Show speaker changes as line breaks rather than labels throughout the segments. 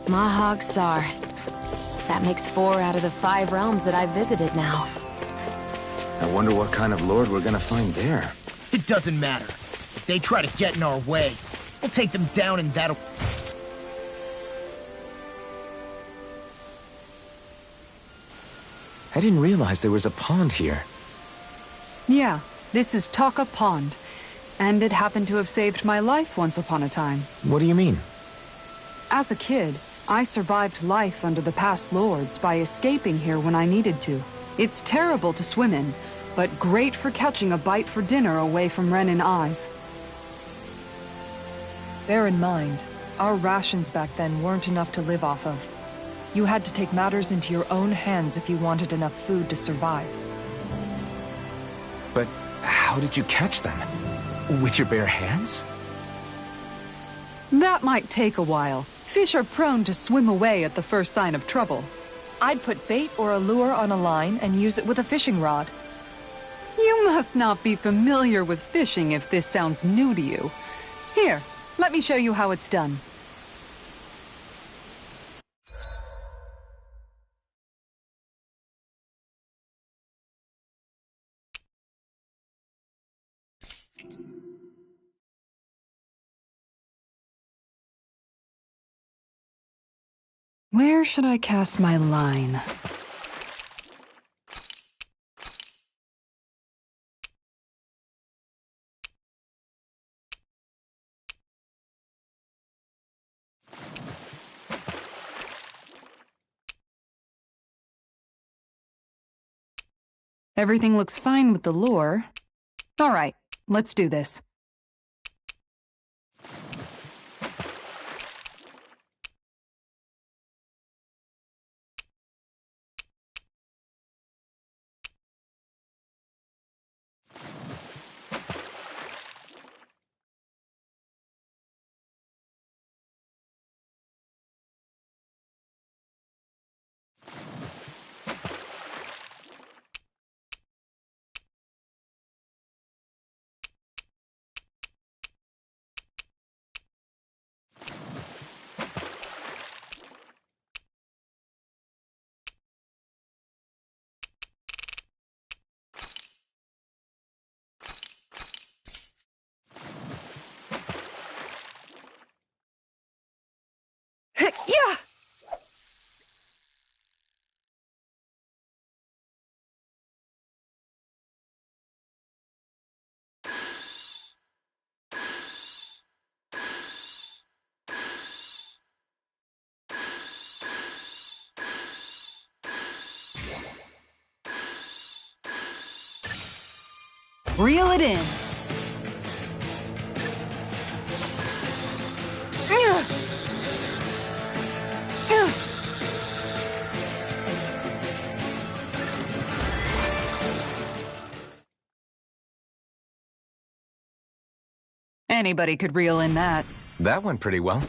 Mahag Sar. That makes 4 out of the 5 realms that I've visited now.
I wonder what kind of lord we're gonna find there.
It doesn't matter. If they try to get in our way, we'll take them down and that'll...
I didn't realize there was a pond here.
Yeah, this is Taka Pond. And it happened to have saved my life once upon a time.
What do you mean?
As a kid, I survived life under the past lords by escaping here when I needed to. It's terrible to swim in, but great for catching a bite for dinner away from Ren and eyes. Bear in mind, our rations back then weren't enough to live off of. You had to take matters into your own hands if you wanted enough food to survive.
But how did you catch them? With your bare hands?
That might take a while. Fish are prone to swim away at the first sign of trouble. I'd put bait or a lure on a line and use it with a fishing rod. You must not be familiar with fishing if this sounds new to you. Here, let me show you how it's done. Where should I cast my line? Everything looks fine with the lure. All right, let's do this. Yeah! Reel it in. Anybody could reel in that.
That went pretty well.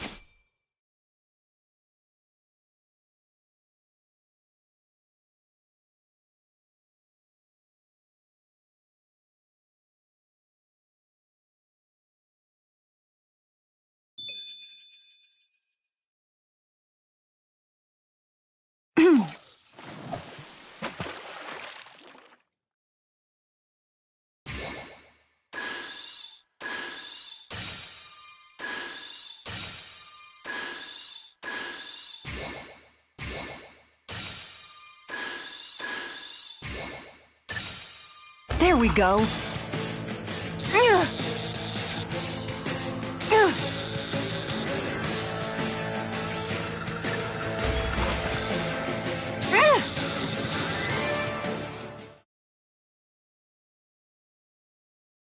There we go.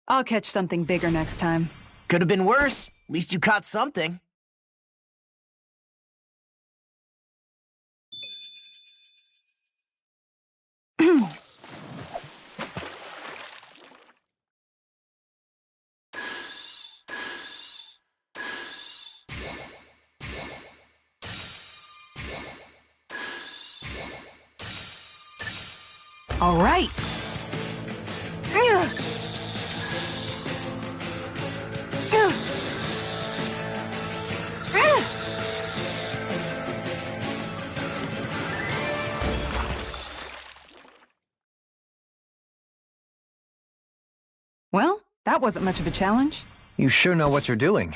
I'll catch something bigger next time.
Could have been worse. At least you caught something.
All right. that wasn't much of a challenge.
You sure know what you're doing.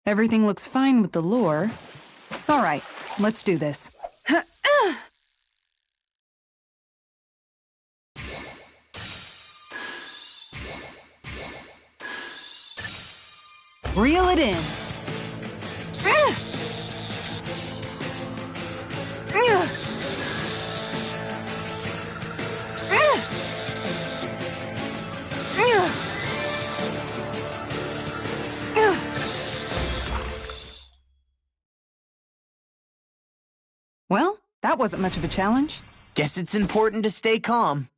Everything looks fine with the lure. All right, let's do this. Reel it in. Well, that wasn't much of a challenge.
Guess it's important to stay calm.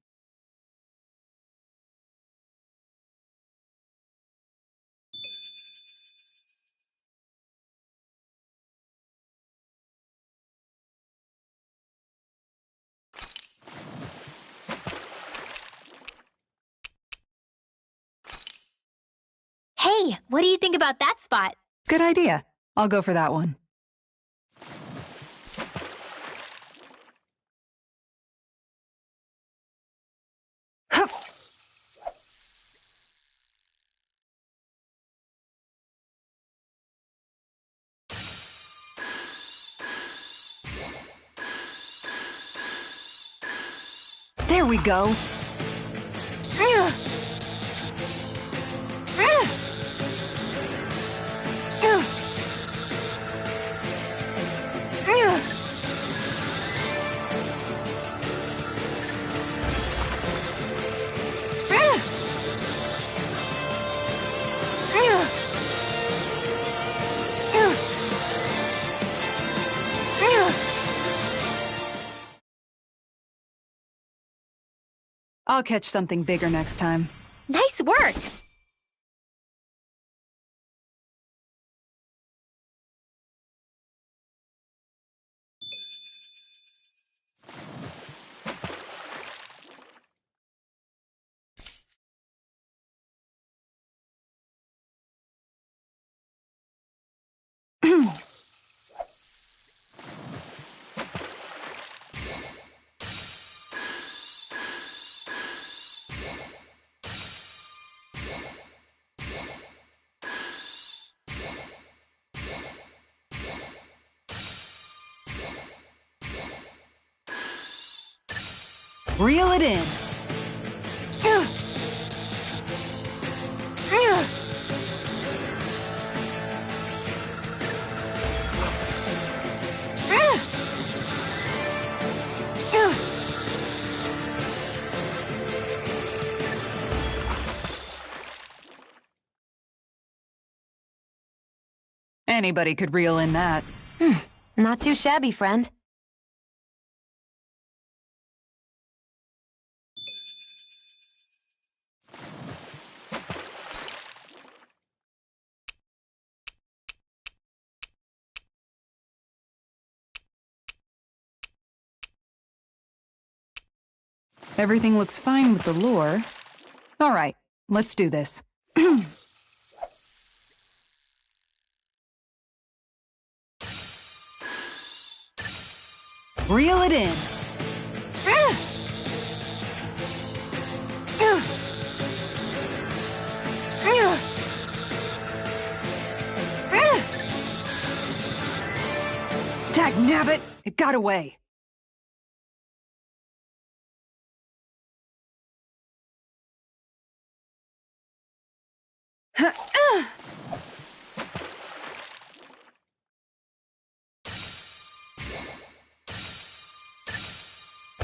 Hey, what do you think about that spot?
Good idea. I'll go for that one. Huff. There we go. I'll catch something bigger next time.
Nice work!
Reel it in. Anybody could reel in that.
Not too shabby, friend.
Everything looks fine with the lure. All right, let's do this. Reel it in. Dagnabbit! It got away.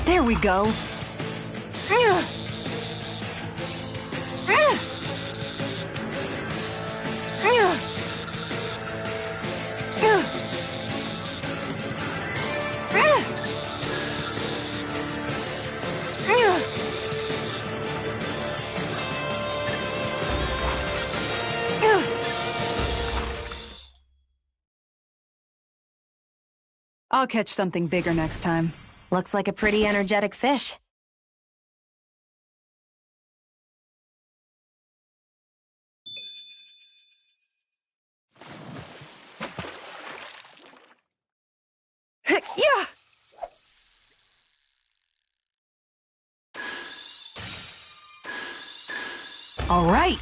There we go. I'll catch something bigger next time.
Looks like a pretty energetic fish.
Yeah! All right.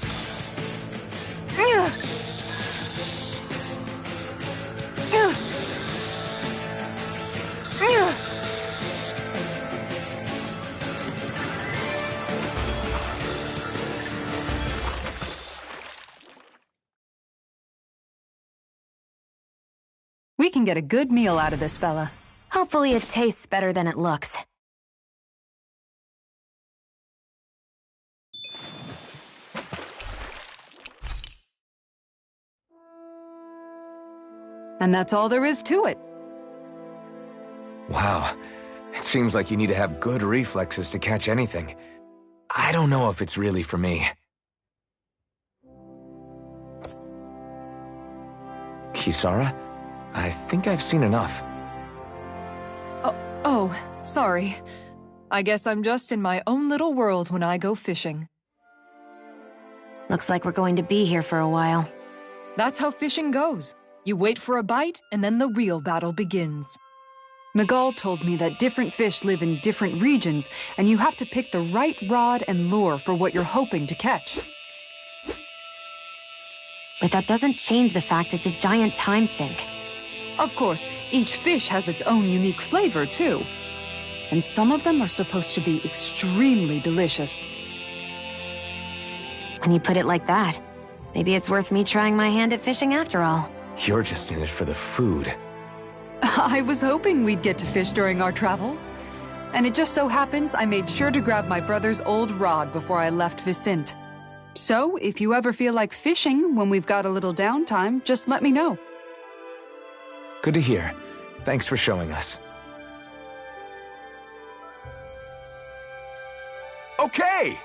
We can get a good meal out of this fella.
Hopefully it tastes better than it looks.
And that's all there is to it.
Wow. It seems like you need to have good reflexes to catch anything. I don't know if it's really for me. Kisara? I think I've seen enough.
Oh, sorry. I guess I'm just in my own little world when I go fishing.
Looks like we're going to be here for a while.
That's how fishing goes. You wait for a bite, and then the real battle begins. Miguel told me that different fish live in different regions, and you have to pick the right rod and lure for what you're hoping to catch.
But that doesn't change the fact it's a giant time sink.
Of course, each fish has its own unique flavor, too. And some of them are supposed to be extremely delicious.
When you put it like that, maybe it's worth me trying my hand at fishing after all.
You're just in it for the food.
I was hoping we'd get to fish during our travels. And it just so happens I made sure to grab my brother's old rod before I left Vicente. So, if you ever feel like fishing when we've got a little downtime, just let me know.
Good to hear. Thanks for showing us. Okay!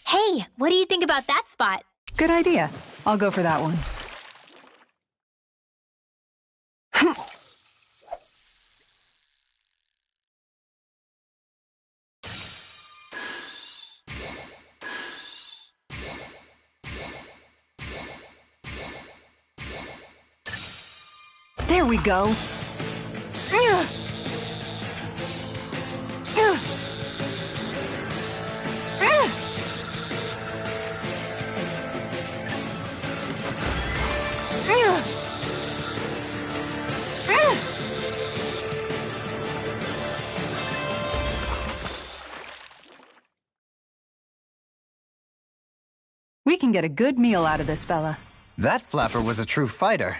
Hey, what do you think about that spot?
Good idea. I'll go for that one. There we go. We can get a good meal out of this fella.
That flapper was a true fighter.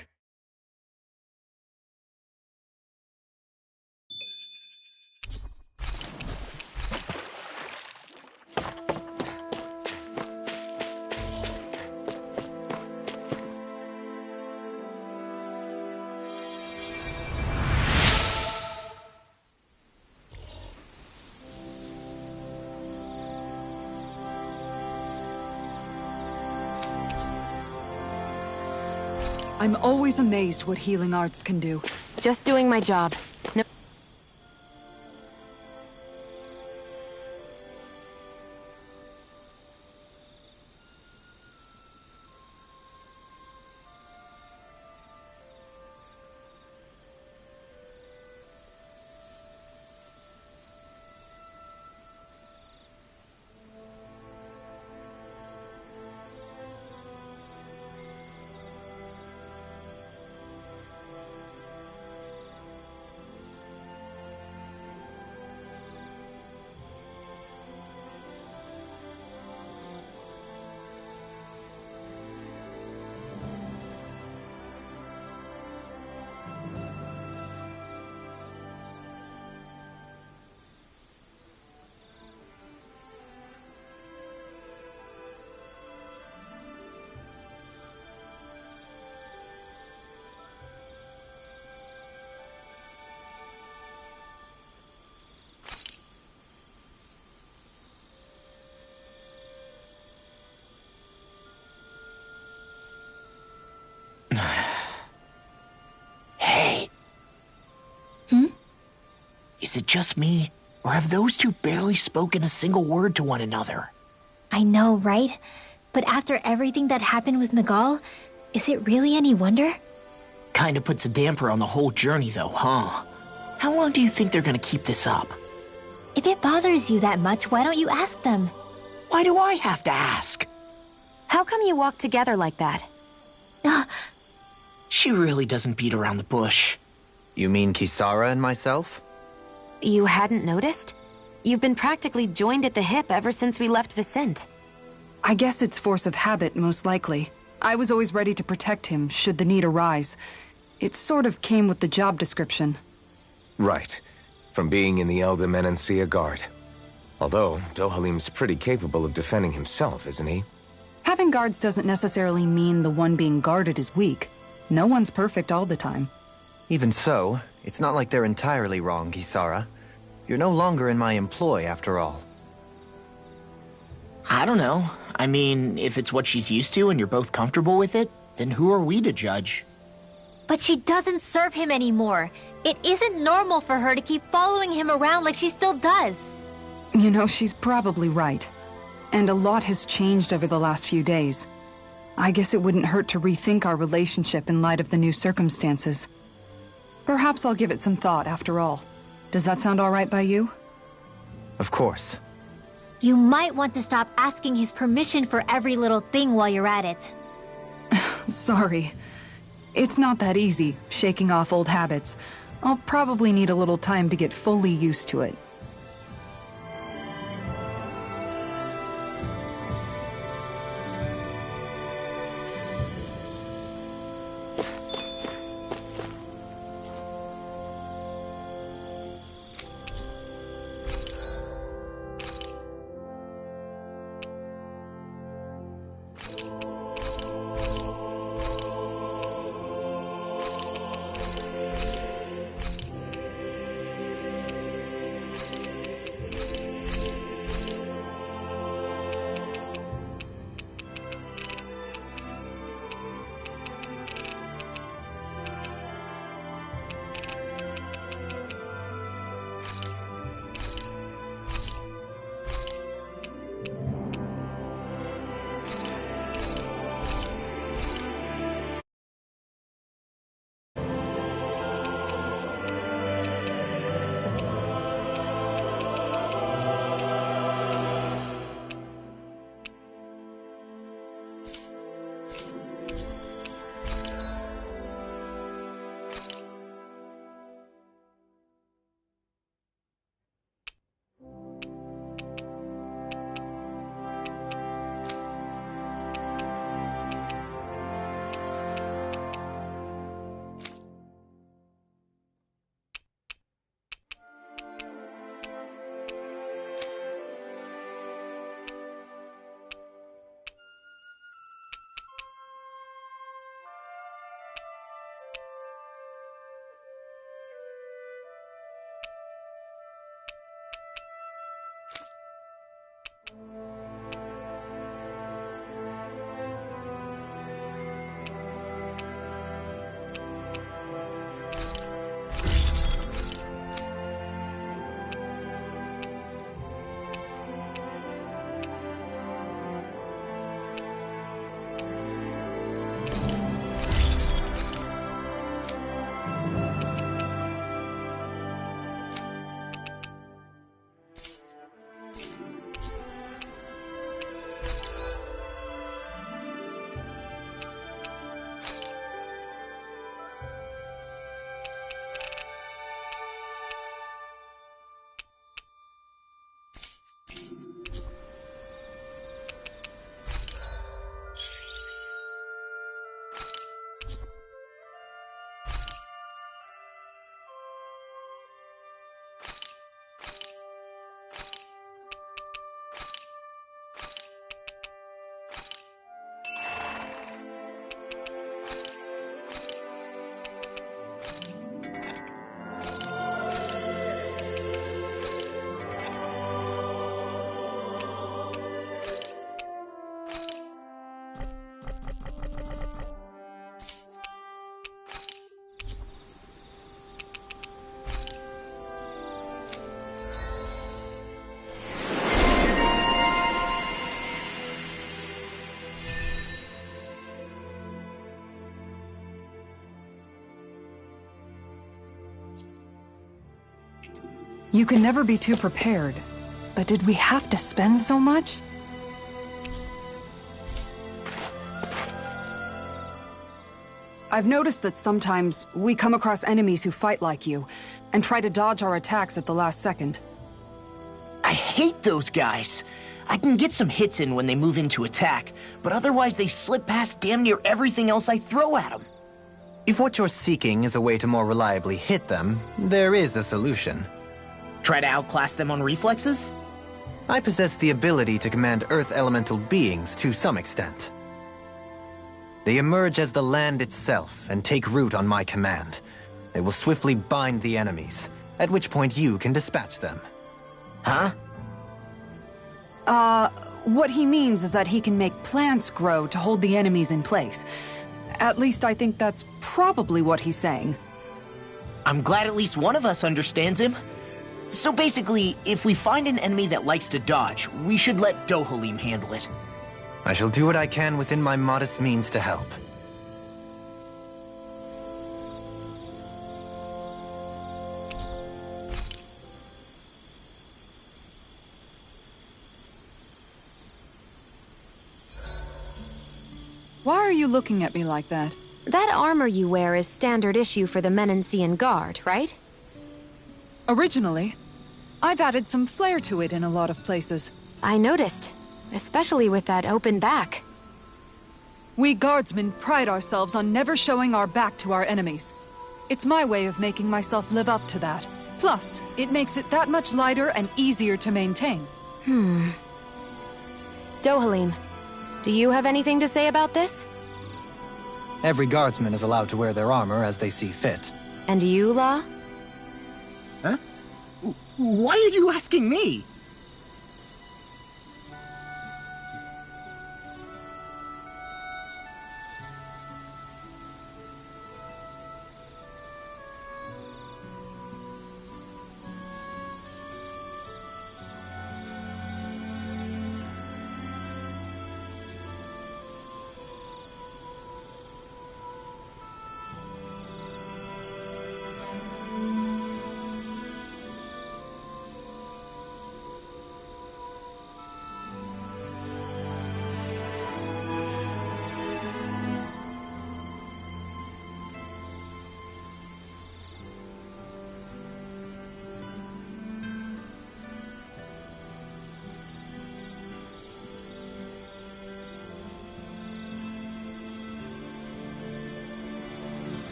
I'm always amazed what healing arts can do.
Just doing my job. No.
Hey. Is it just me, or have those two barely spoken a single word to one another?
I know, right? But after everything that happened with Miguel, is it really any wonder?
Kinda puts a damper on the whole journey though, huh? How long do you think they're gonna keep this up?
If it bothers you that much, why don't you ask them?
Why do I have to ask?
How come you walk together like that?
She really doesn't beat around the bush.
You mean Kisara and myself?
You hadn't noticed? You've been practically joined at the hip ever since we left Vicente.
I guess it's force of habit, most likely. I was always ready to protect him, should the need arise. It sort of came with the job description.
Right. From being in the Elder Menancia Guard. Although, Dohalim's pretty capable of defending himself, isn't he?
Having guards doesn't necessarily mean the one being guarded is weak. No one's perfect all the time.
Even so, it's not like they're entirely wrong, Kisara. You're no longer in my employ, after all.
I don't know. I mean, if it's what she's used to and you're both comfortable with it, then who are we to judge?
But she doesn't serve him anymore. It isn't normal for her to keep following him around like she still does.
You know, she's probably right. And a lot has changed over the last few days. I guess it wouldn't hurt to rethink our relationship in light of the new circumstances. Perhaps I'll give it some thought, after all. Does that sound all right by you?
Of course.
You might want to stop asking his permission for every little thing while you're at it.
Sorry. It's not that easy, shaking off old habits. I'll probably need a little time to get fully used to it. You can never be too prepared. But did we have to spend so much? I've noticed that sometimes we come across enemies who fight like you, and try to dodge our attacks at the last second.
I hate those guys. I can get some hits in when they move into attack, but otherwise they slip past damn near everything else I throw at them.
If what you're seeking is a way to more reliably hit them, there is a solution.
Try to outclass them on reflexes?
I possess the ability to command Earth elemental beings to some extent. They emerge as the land itself and take root on my command. They will swiftly bind the enemies, at which point you can dispatch them.
Huh?
What he means is that he can make plants grow to hold the enemies in place. At least I think that's probably what he's saying.
I'm glad at least one of us understands him. So basically, if we find an enemy that likes to dodge, we should let Dohalim handle it.
I shall do what I can within my modest means to help.
Why are you looking at me like that?
That armor you wear is standard issue for the Menancian Guard, right?
Originally, I've added some flair to it in a lot of places.
I noticed, especially with that open back.
We guardsmen pride ourselves on never showing our back to our enemies. It's my way of making myself live up to that. Plus, it makes it that much lighter and easier to maintain.
Dohalim, do you have anything to say about this?
Every guardsman is allowed to wear their armor as they see fit.
And you, La?
Huh? Why are you asking me?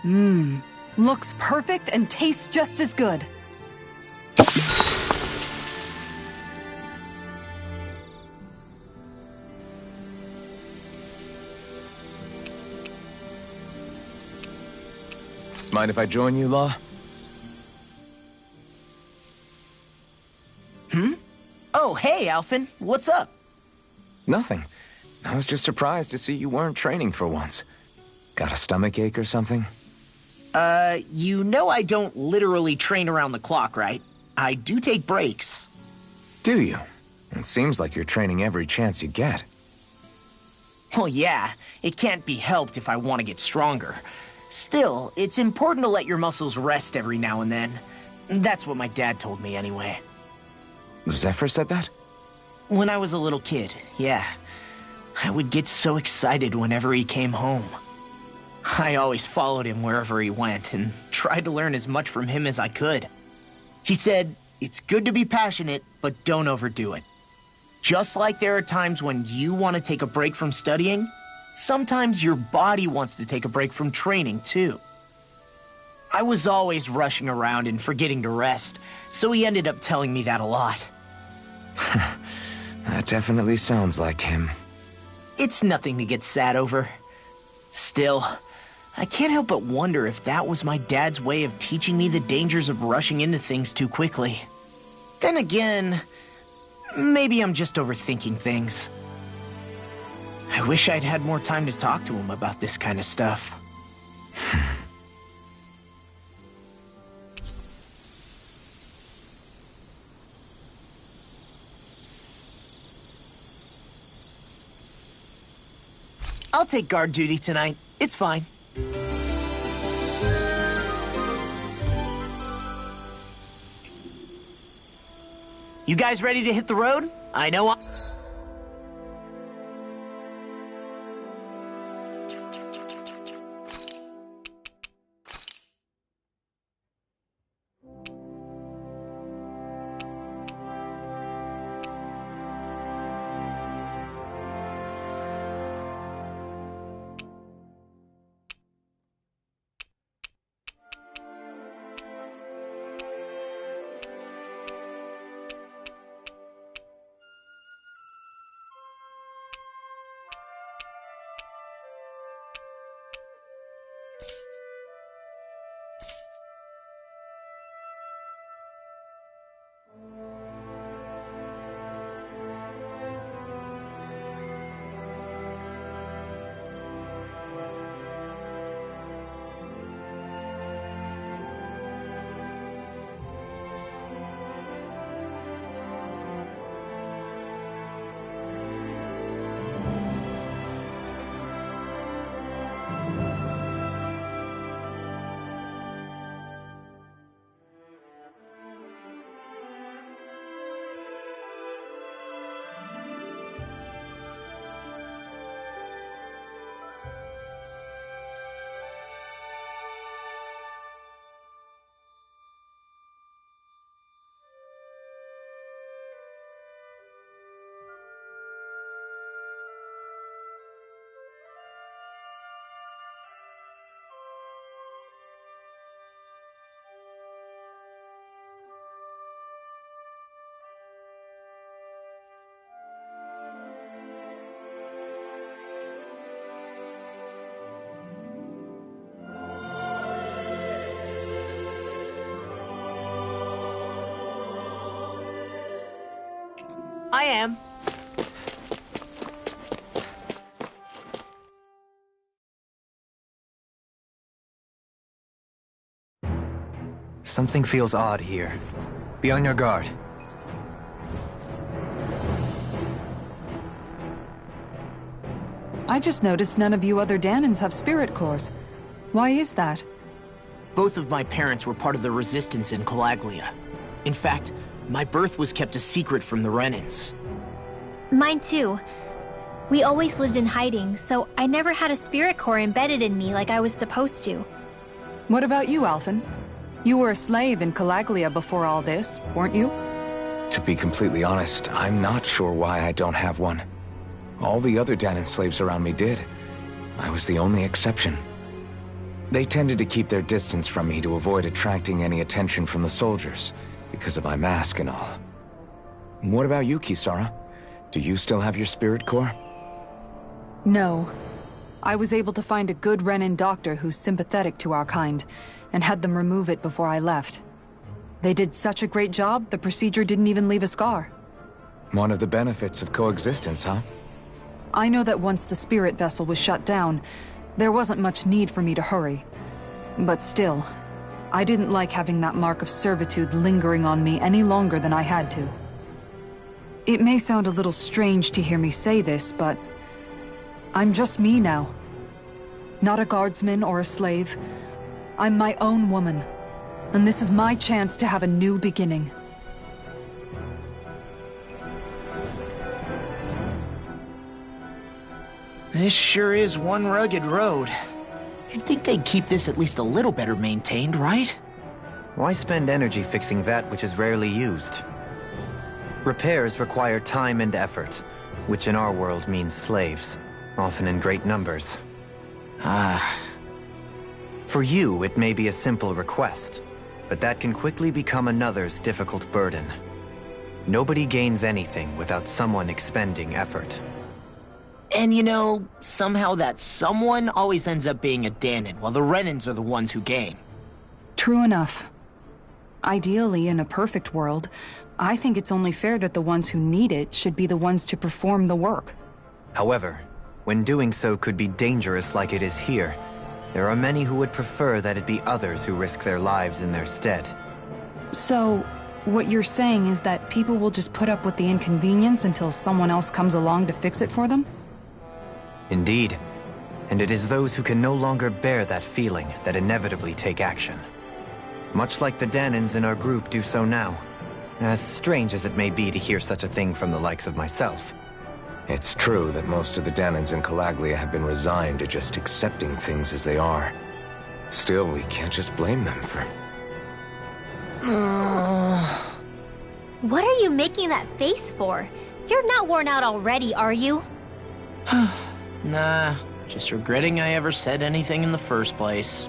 Looks perfect and tastes just as good.
Mind if I join you, Law?
Oh, hey, Alphen. What's up?
Nothing. I was just surprised to see you weren't training for once. Got a stomach ache or something?
You know I don't literally train around the clock, right? I do take breaks.
Do you? It seems like you're training every chance you get.
Well, yeah, it can't be helped if I want to get stronger. Still, it's important to let your muscles rest every now and then. That's what my dad told me anyway.
Zephyr said that?
When I was a little kid, yeah. I would get so excited whenever he came home. I always followed him wherever he went and tried to learn as much from him as I could. He said, it's good to be passionate, but don't overdo it. Just like there are times when you want to take a break from studying, sometimes your body wants to take a break from training, too. I was always rushing around and forgetting to rest, so he ended up telling me that a lot.
That definitely sounds like him.
It's nothing to get sad over. Still, I can't help but wonder if that was my dad's way of teaching me the dangers of rushing into things too quickly. Then again, maybe I'm just overthinking things. I wish I'd had more time to talk to him about this kind of stuff. I'll take guard duty tonight. It's fine. You guys ready to hit the road? I know I... I am.
Something feels odd here. Be on your guard.
I just noticed none of you other Danans have spirit cores. Why is that?
Both of my parents were part of the resistance in Calaglia. In fact, my birth was kept a secret from the Renans.
Mine too. We always lived in hiding, so I never had a spirit core embedded in me like I was supposed to.
What about you, Alphen? You were a slave in Calaglia before all this, weren't you?
To be completely honest, I'm not sure why I don't have one. All the other Danan slaves around me did. I was the only exception. They tended to keep their distance from me to avoid attracting any attention from the soldiers, because of my mask and all. What about you, Kisara? Do you still have your spirit core?
No. I was able to find a good Renin doctor who's sympathetic to our kind, and had them remove it before I left. They did such a great job, the procedure didn't even leave a scar.
One of the benefits of coexistence, huh?
I know that once the spirit vessel was shut down, there wasn't much need for me to hurry. But still, I didn't like having that mark of servitude lingering on me any longer than I had to. It may sound a little strange to hear me say this, but I'm just me now. Not a guardsman or a slave. I'm my own woman. And this is my chance to have a new beginning.
This sure is one rugged road. You'd think they'd keep this at least a little better maintained, right?
Why spend energy fixing that which is rarely used? Repairs require time and effort, which in our world means slaves, often in great numbers. For you, it may be a simple request, but that can quickly become another's difficult burden. Nobody gains anything without someone expending effort.
And you know, somehow that someone always ends up being a Danon, while the Renins are the ones who gain.
True enough. Ideally, in a perfect world, I think it's only fair that the ones who need it should be the ones to perform the work.
However, when doing so could be dangerous like it is here, there are many who would prefer that it be others who risk their lives in their stead.
So, what you're saying is that people will just put up with the inconvenience until someone else comes along to fix it for them?
Indeed. And it is those who can no longer bear that feeling that inevitably take action. Much like the Danons in our group do so now. As strange as it may be to hear such a thing from the likes of myself.
It's true that most of the Danons in Calaglia have been resigned to just accepting things as they are. Still, we can't just blame them for...
What are you making that face for? You're not worn out already, are you?
Nah, just regretting I ever said anything in the first place.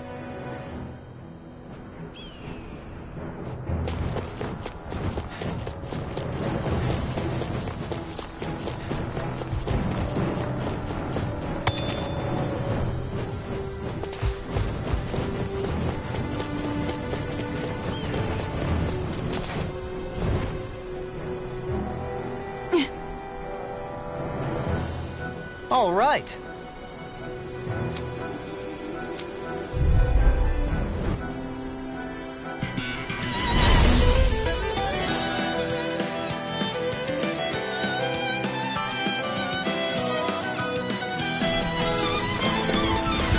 All right.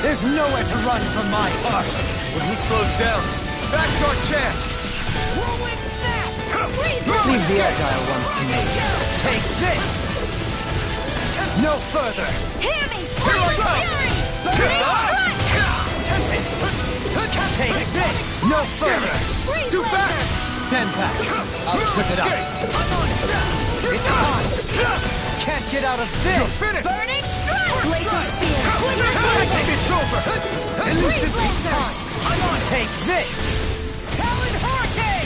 There's nowhere to run from my heart. When he slows down, that's our chance. Whirlwind snap!
Leave the agile ones to me.
Take this! No further!
Hear me!
Here I go!
Take this!
No further! Stu back! Stand back! I'll trip it up.
It's time! Can't get out of this!
You're finished!
Burning strike! Glacial spear!
It's over!
Elusive this time!
I'm on!
Take this!
Talon Hurricane!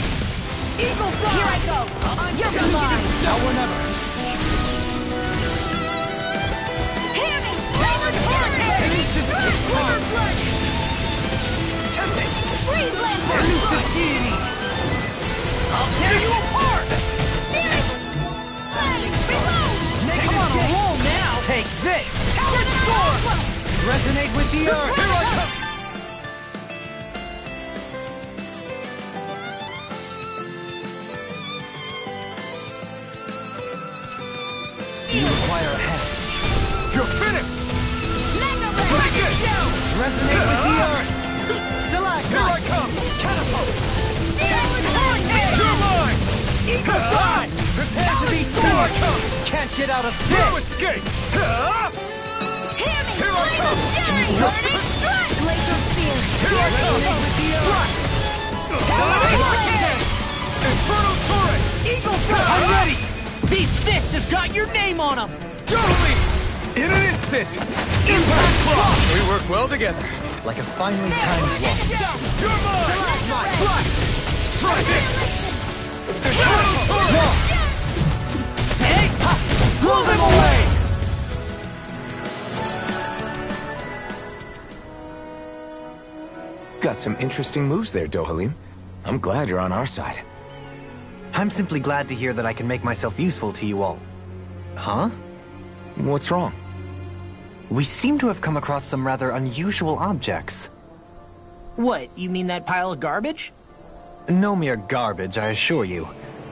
Eagle fly! Here I go! You're mine!
Now or never!
Hear me! Talon hurricane!
Elusive this time!
Freeze lantern!
Elusive deity!
I'll tear you apart!
Searing! Reload!
Come on, roll now! Take this!
Talon storm!
Resonate with the earth!
Here I come!
You require a hand.
You're finished!
Take
it!
Resonate with the earth! Stalagmite!
Here I come!
Catapult!
Talon hurricane!
You're mine!
Eagle fly! Prepare to be
Here I
torn!
come!
Can't get out of
No
this!
escape!
Hear me!
Here I come!
Burning strike! Glacial spear!
Here I come! Strike! Infernal Torrent!
Eagle
I'm ready!
These fists have got your name on them!
Totally! In an instant! Impact Claw! We work well together.
like a finely timed waltz.
You're mine! Try this!
Hey!
Blow them away!
Got some interesting moves there, Dohalim. I'm glad you're on our side.
I'm simply glad to hear that I can make myself useful to you all. Huh?
What's wrong?
We seem to have come across some rather unusual objects.
What, you mean that pile of garbage?
No mere garbage, I assure you.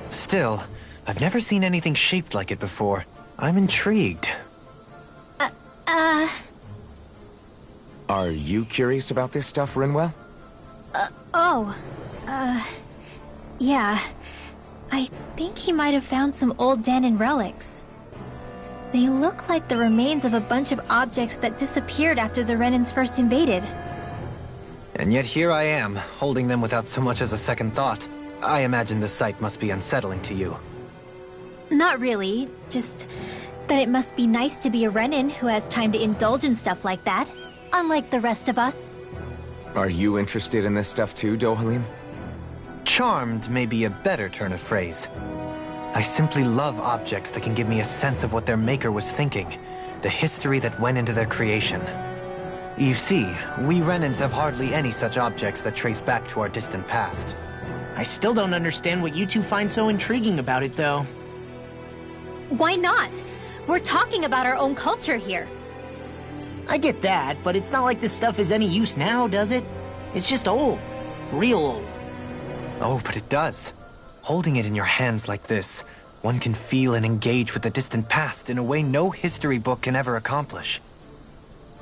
Still, I've never seen anything shaped like it before. I'm intrigued.
Are you curious about this stuff, Rinwell?
Yeah. I think he might have found some old Danon relics. They look like the remains of a bunch of objects that disappeared after the Renans first invaded.
And yet here I am, holding them without so much as a second thought. I imagine the sight must be unsettling to you.
Not really, just that it must be nice to be a Renan who has time to indulge in stuff like that, unlike the rest of us.
Are you interested in this stuff too, Dohalim?
Charmed may be a better turn of phrase. I simply love objects that can give me a sense of what their maker was thinking, the history that went into their creation. You see, we Renans have hardly any such objects that trace back to our distant past.
I still don't understand what you two find so intriguing about it, though.
Why not? We're talking about our own culture here.
I get that, but it's not like this stuff is any use now, does it? It's just old. Real old.
Oh, but it does. Holding it in your hands like this, one can feel and engage with the distant past in a way no history book can ever accomplish.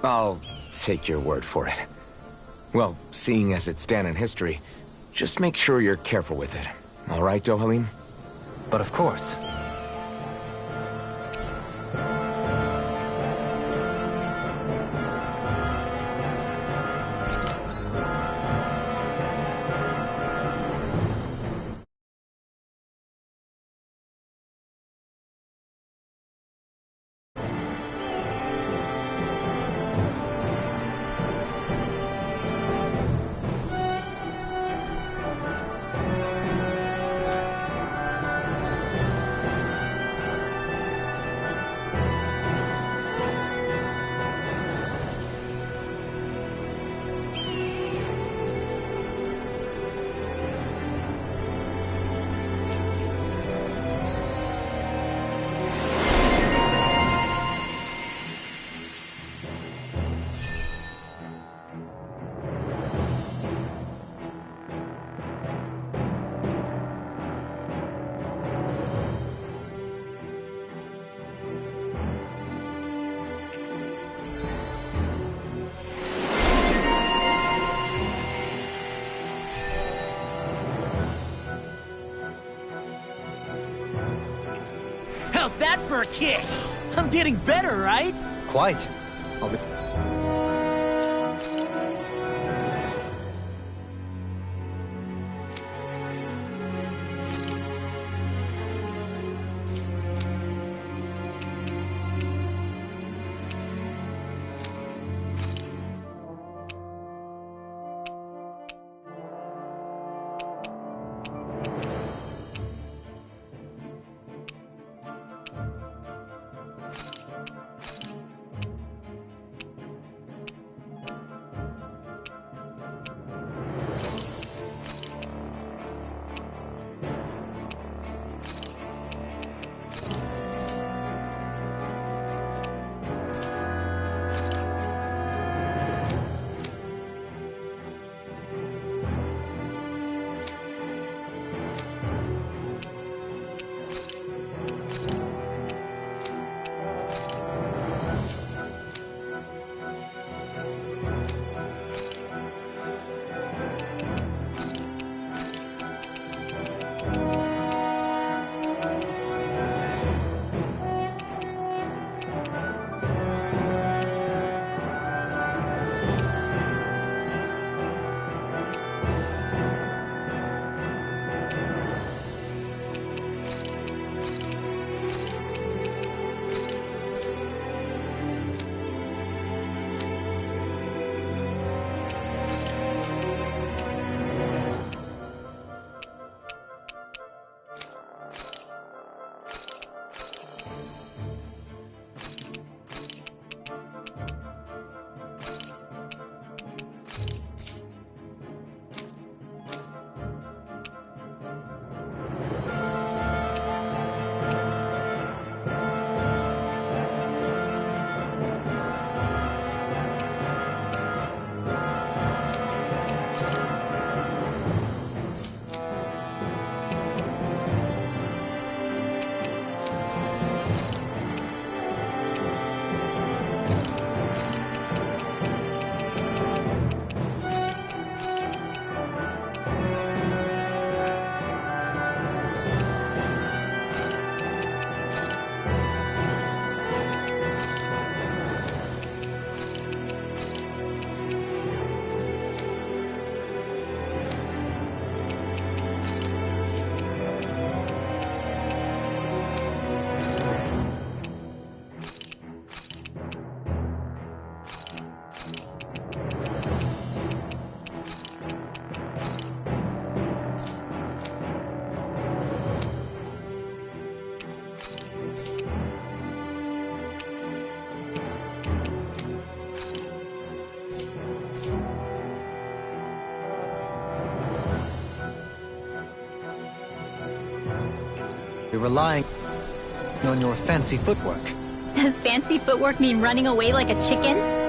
I'll take your word for it. Well, seeing as it's Danon history, just make sure you're careful with it. All right, Dohalim?
But of course.
How's that for a kick? I'm getting better, right?
Quite. I'll be... You're relying on your fancy footwork.
Does fancy footwork mean running away like a chicken?